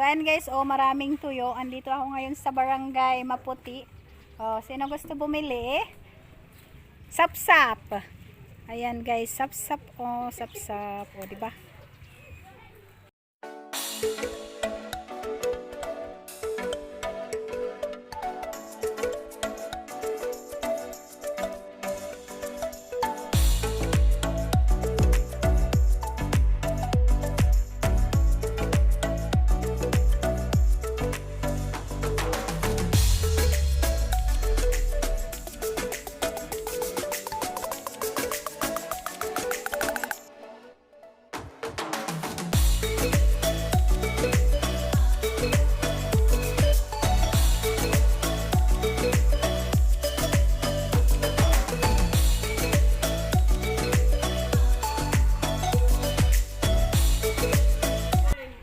So ayan guys, maraming tuyo. Andito ako ngayon sa Barangay Maputi. Sino gusto bumili? Sapsap. Ayan guys, sapsap. Sapsap. Diba?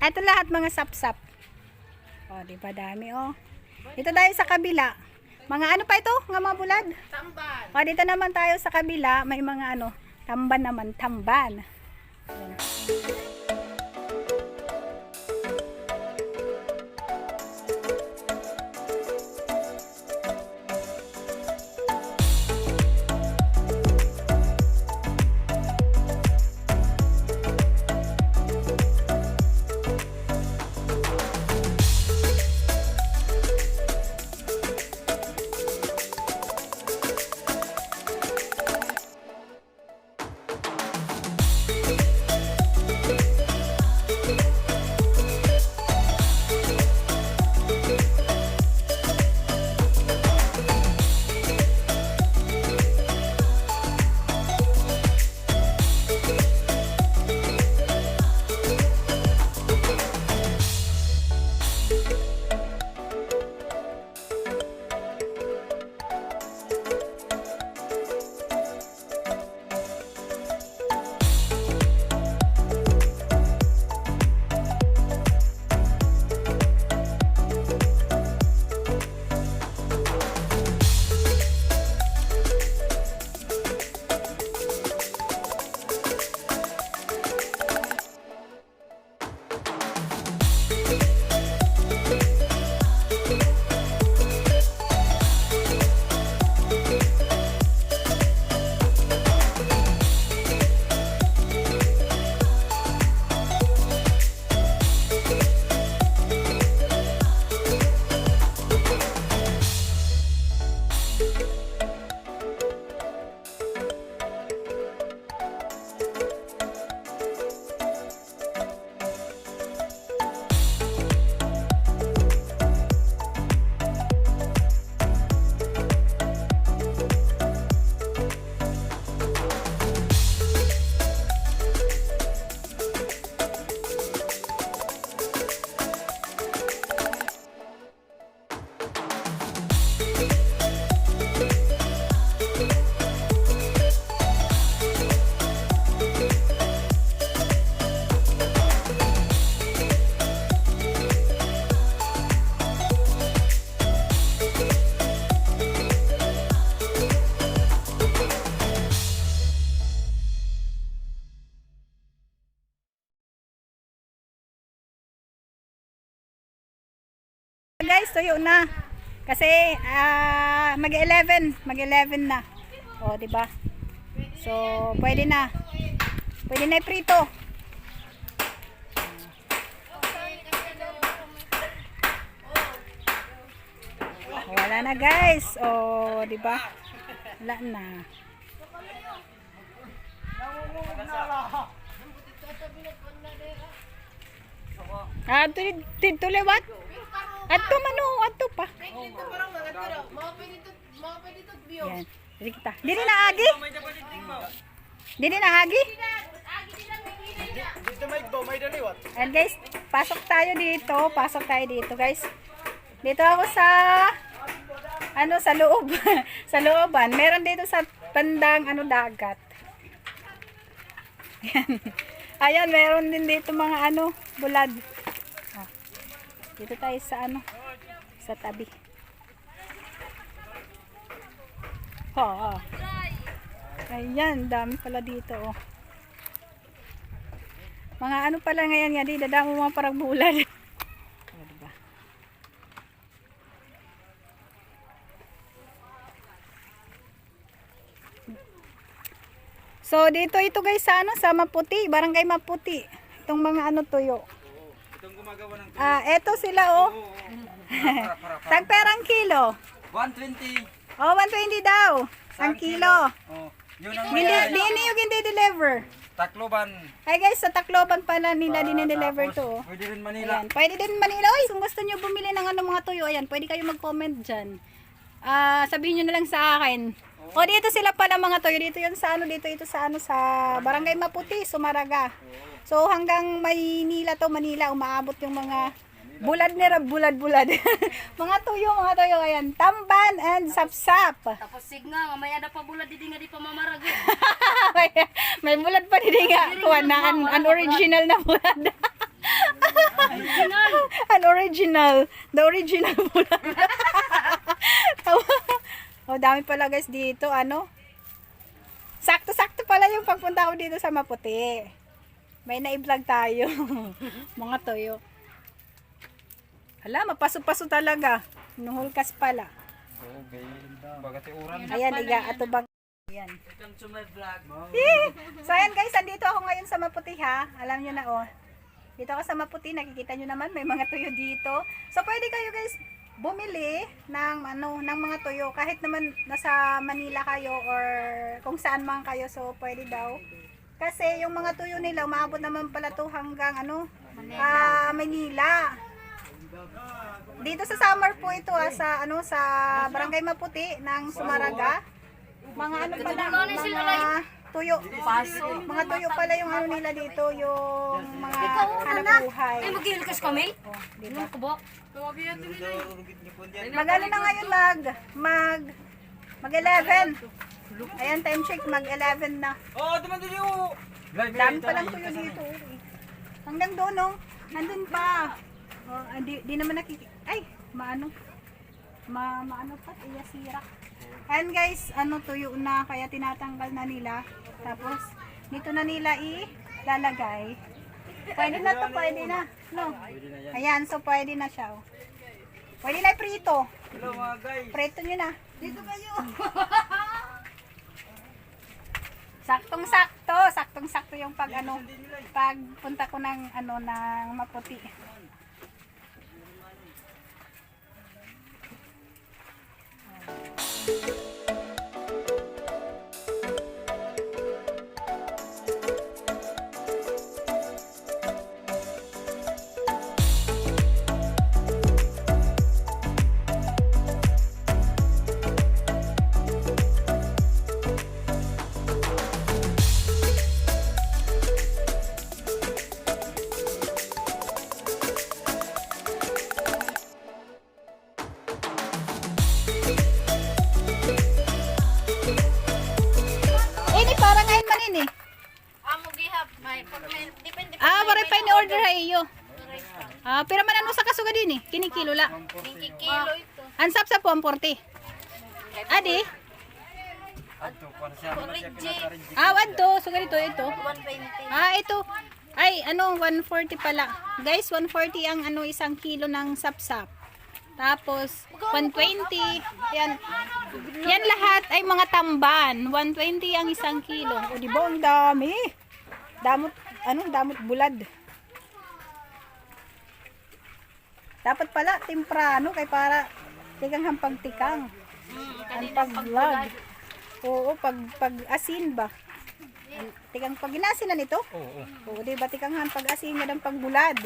Ito lahat mga sapsap. Diba dami Dito tayo sa kabila. Mga ano pa ito? Nga mga bulad? Tamban. Dito naman tayo sa kabila. May mga tamban naman. Tamban. Ayan. Guys, tuyo na. Kasi mag-11 na. Di ba? So, pwede na. Pwede na i-prito. Wala na, guys. Di ba? Wala na. Dito lewat. Ato pa. Yan. Dili kita. Dili na agi. And guys, pasok tayo dito, guys. Dito ako sa sa loob. Sa looban. Meron dito sa bandang dagat. Yan. Ayan, meron din dito mga bulad. Dito tayo sa sa tabi. Ayan, dami pala dito Mga pala ngayon nga, dadamo mga parang bulad. So, dito ito guys sa ano, sa Maputi, Barangay Maputi. Itong mga ano tuyo. Itong gumagawa ng Eto sila oh. Tagperang kilo. 120. Oh, 120 daw. Ang kilo. Oh, yun ang Hindi, hindi deliver. Tacloban. Ay guys, sa Tacloban pala nila dinideliver to. Oh. Pwede rin Manila. Ayan, pwede din Manila. Oy, kung gusto nyo bumili ng ano mga tuyo, ayan, pwede kayo mag-comment dyan. Sabihin nyo na lang sa akin. O dito sila pala mga tuyo. Dito yun sa ano, dito ito sa ano, sa Barangay Maputi, Sumaraga. So hanggang Maynila to, Manila, umaabot yung mga bulad mga tuyo, ayan. Tamban and sapsap. Tapos signa, mamaya na pa bulad di nga di pa mamarag. may bulad pa din nga. Kuha na, unoriginal na bulad. Unoriginal. The original bulad. Oh, dami pala guys dito, ano. Sakto-sakto pala yung pagpunta ko dito sa Maputi. May na-vlog tayo. Mga tuyo. Hala, mapaso-paso talaga. Nuhulkas pala. Okay. Bagati uran. Ayan, iga, ato bag. Ayan. Welcome to my vlog. So ayan guys, andito ako ngayon sa Maputi ha. Alam nyo na oh. Dito ako sa Maputi, nakikita nyo naman may mga tuyo dito. So pwede kayo guys bumili ng ano, ng mga tuyo kahit naman nasa Manila kayo or kung saan man kayo. So pwede daw. Kasi yung mga tuyo nila umaabot naman pala to hanggang ano, Manila. Dito sa summer po ito sa ano sa Barangay Maputi ng Sumaraga. Mga ano pala, mga tuyo. Mga tuyo pala yung ano nila dito, yung mga hanap buhay. Ay, mag-ilkas kami? Oh, diba? Ano kubok? Mag-ano na ngayon mag 11. Ayan, time check, mag 11 na. Oh, duman din yung. Dami palang tuyo dito. Hanggang doon, no? Nandun pa. Oh, di naman ay, maano pa, iyasira. And guys, ano tuyo na, kaya tinatanggal na nila. Tapos, dito na nila ilalagay. Pwede na to, pwede na. No? Ayan, so pwede na siya. Oh. Pwede na prito. Hello mga guys. Prito nyo na. Dito kayo. Saktong-sakto yung pag ano, pagpunta ko ng ano ng Maputi. Ini parang ngayon manin eh. Amo gihap, may pag may depende. Maray pa ni order ha iyo. Pero man ano sa kasuga din eh. Kinikilo la. Kilo ito. Ansap sa 40. Adi? Ato, para siya man siya pinaka-arrange. Wadto. So ganito ito. 120. Ito. Ay, ano, 140 pala. Guys, 140 ang ano, isang kilo ng sapsap. Tapos, 120. Yan. Yan lahat ay mga tamban. 120 ang isang kilo. O, di ba? Ang dami. Damot, damot bulad. Dapat pala, temprano, kay para tikang hampag-tikang. Ang pag-vlog. Oo, pag-asin ba? Tikang pag-inasin na nito? Oo, di ba? Tikang hampag-asin niya ng pagbulad.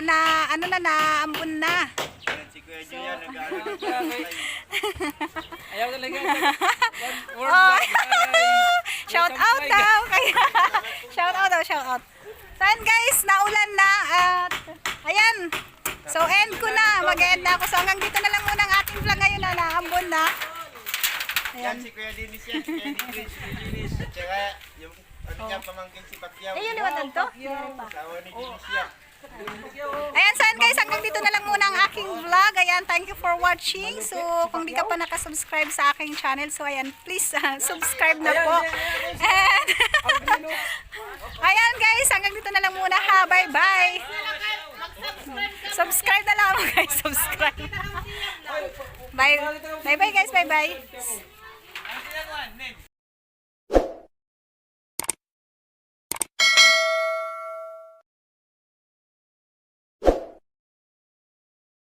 ano na, naambun na. Si Kuya Julian nag-aaral. Ayaw talaga. Oh. Shout out daw. Kaya, shout out daw, shout out. So ayan guys, naulan na at ayan. So end ko na, mag-end na ako. So hanggang dito na lang muna ang ating vlog ngayon na naambon na. Yan si Kuya Dennis yan. Si Kuya Dennis. At saka yung ano niya pamangkin si Pacquiao. Ayun, liwatan to. Asawa ni Dennis yan. Ayan, saan guys, hanggang dito na lang muna ang aking vlog. Ayan, thank you for watching. So, kung di ka pa nakasubscribe sa aking channel, so ayan, please subscribe na po. And, ayan guys, hanggang dito na lang muna ha. Bye-bye. Subscribe na lang ako guys, subscribe. Bye. Bye-bye guys, bye-bye.